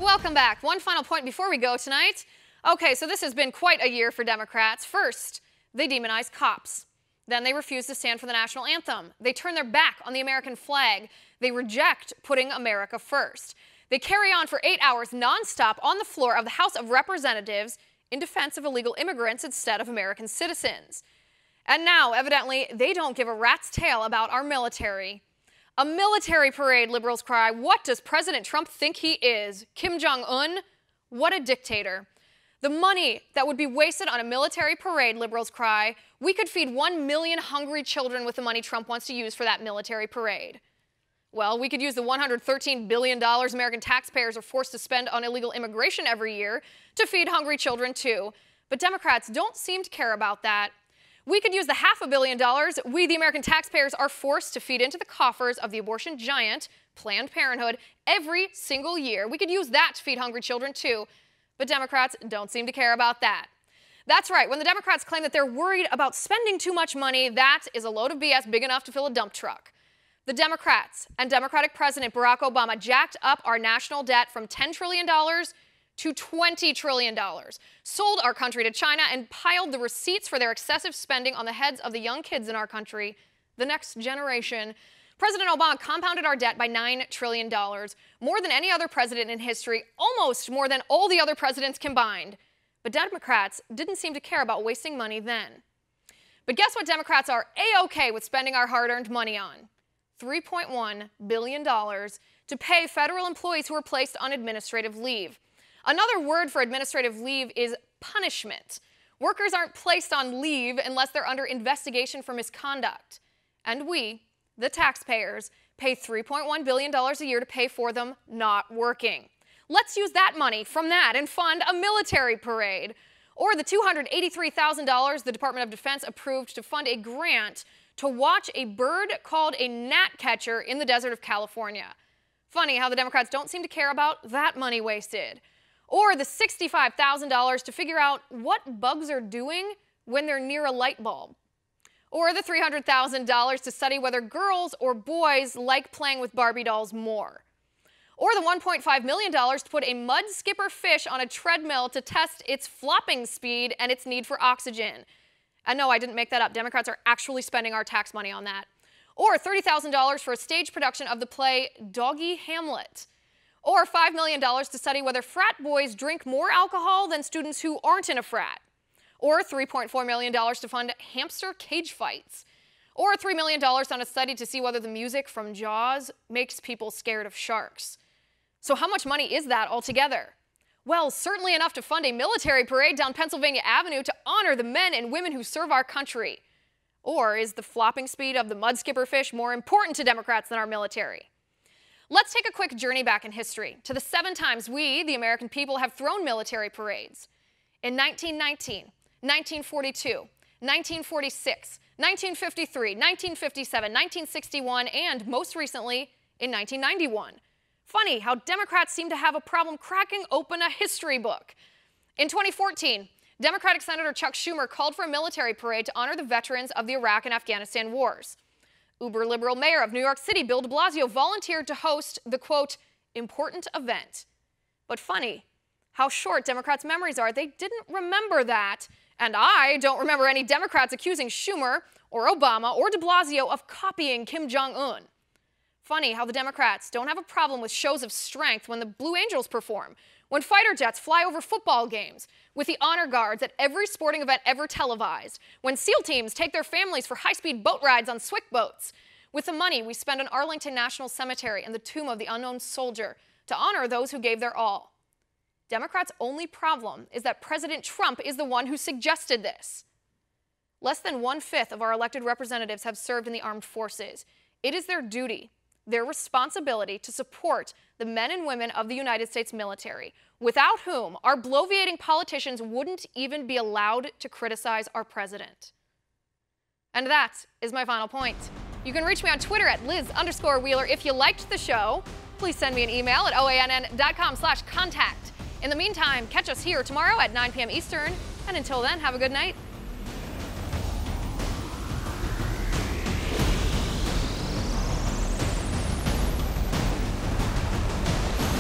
Welcome back. One final point before we go tonight. Okay, so this has been quite a year for Democrats. First, they demonize cops. Then they refuse to stand for the national anthem. They turn their back on the American flag. They reject putting America first. They carry on for 8 hours nonstop on the floor of the House of Representatives in defense of illegal immigrants instead of American citizens. And now, evidently, they don't give a rat's tail about our military. A military parade, liberals cry. What does President Trump think he is? Kim Jong-un? What a dictator. The money that would be wasted on a military parade, liberals cry. We could feed 1 million hungry children with the money Trump wants to use for that military parade. Well, we could use the $113 billion American taxpayers are forced to spend on illegal immigration every year to feed hungry children too. But Democrats don't seem to care about that. We could use the $500 million we, the American taxpayers, are forced to feed into the coffers of the abortion giant, Planned Parenthood, every single year. We could use that to feed hungry children too. But Democrats don't seem to care about that. That's right. When the Democrats claim that they're worried about spending too much money, that is a load of BS big enough to fill a dump truck. The Democrats and Democratic President Barack Obama jacked up our national debt from $10 trillion to $20 trillion, sold our country to China, and piled the receipts for their excessive spending on the heads of the young kids in our country, the next generation. President Obama compounded our debt by $9 trillion, more than any other president in history, almost more than all the other presidents combined. But Democrats didn't seem to care about wasting money then. But guess what Democrats are A-OK with spending our hard-earned money on? $3.1 billion to pay federal employees who are placed on administrative leave. Another word for administrative leave is punishment. Workers aren't placed on leave unless they're under investigation for misconduct. And we, the taxpayers, pay $3.1 billion a year to pay for them not working. Let's use that money from that and fund a military parade. Or the $283,000 the Department of Defense approved to fund a grant to watch a bird called a gnatcatcher in the desert of California. Funny how the Democrats don't seem to care about that money wasted. Or the $65,000 to figure out what bugs are doing when they're near a light bulb. Or the $300,000 to study whether girls or boys like playing with Barbie dolls more. Or the $1.5 million to put a mud skipper fish on a treadmill to test its flopping speed and its need for oxygen. And no, I didn't make that up. Democrats are actually spending our tax money on that. Or $30,000 for a stage production of the play Doggy Hamlet. Or $5 million to study whether frat boys drink more alcohol than students who aren't in a frat. Or $3.4 million to fund hamster cage fights. Or $3 million on a study to see whether the music from Jaws makes people scared of sharks. So how much money is that altogether? Well, certainly enough to fund a military parade down Pennsylvania Avenue to honor the men and women who serve our country. Or is the flopping speed of the mud skipper fish more important to Democrats than our military? Let's take a quick journey back in history to the 7 times we, the American people, have thrown military parades. In 1919, 1942, 1946, 1953, 1957, 1961, and most recently in 1991. Funny how Democrats seem to have a problem cracking open a history book. In 2014, Democratic Senator Chuck Schumer called for a military parade to honor the veterans of the Iraq and Afghanistan wars. Uber-liberal mayor of New York City, Bill de Blasio, volunteered to host the, quote, important event. But funny how short Democrats' memories are. They didn't remember that. And I don't remember any Democrats accusing Schumer or Obama or de Blasio of copying Kim Jong-un. Funny how the Democrats don't have a problem with shows of strength when the Blue Angels perform, when fighter jets fly over football games, with the honor guards at every sporting event ever televised, when SEAL teams take their families for high-speed boat rides on Swick boats, with the money we spend on Arlington National Cemetery and the Tomb of the Unknown Soldier to honor those who gave their all. Democrats' only problem is that President Trump is the one who suggested this. Less than 1/5 of our elected representatives have served in the armed forces. It is their duty, their responsibility to support the men and women of the United States military, without whom our bloviating politicians wouldn't even be allowed to criticize our president. And that is my final point. You can reach me on Twitter at Liz_Wheeler. If you liked the show, please send me an email at oann.com/contact. In the meantime, catch us here tomorrow at 9 p.m. Eastern. And until then, have a good night.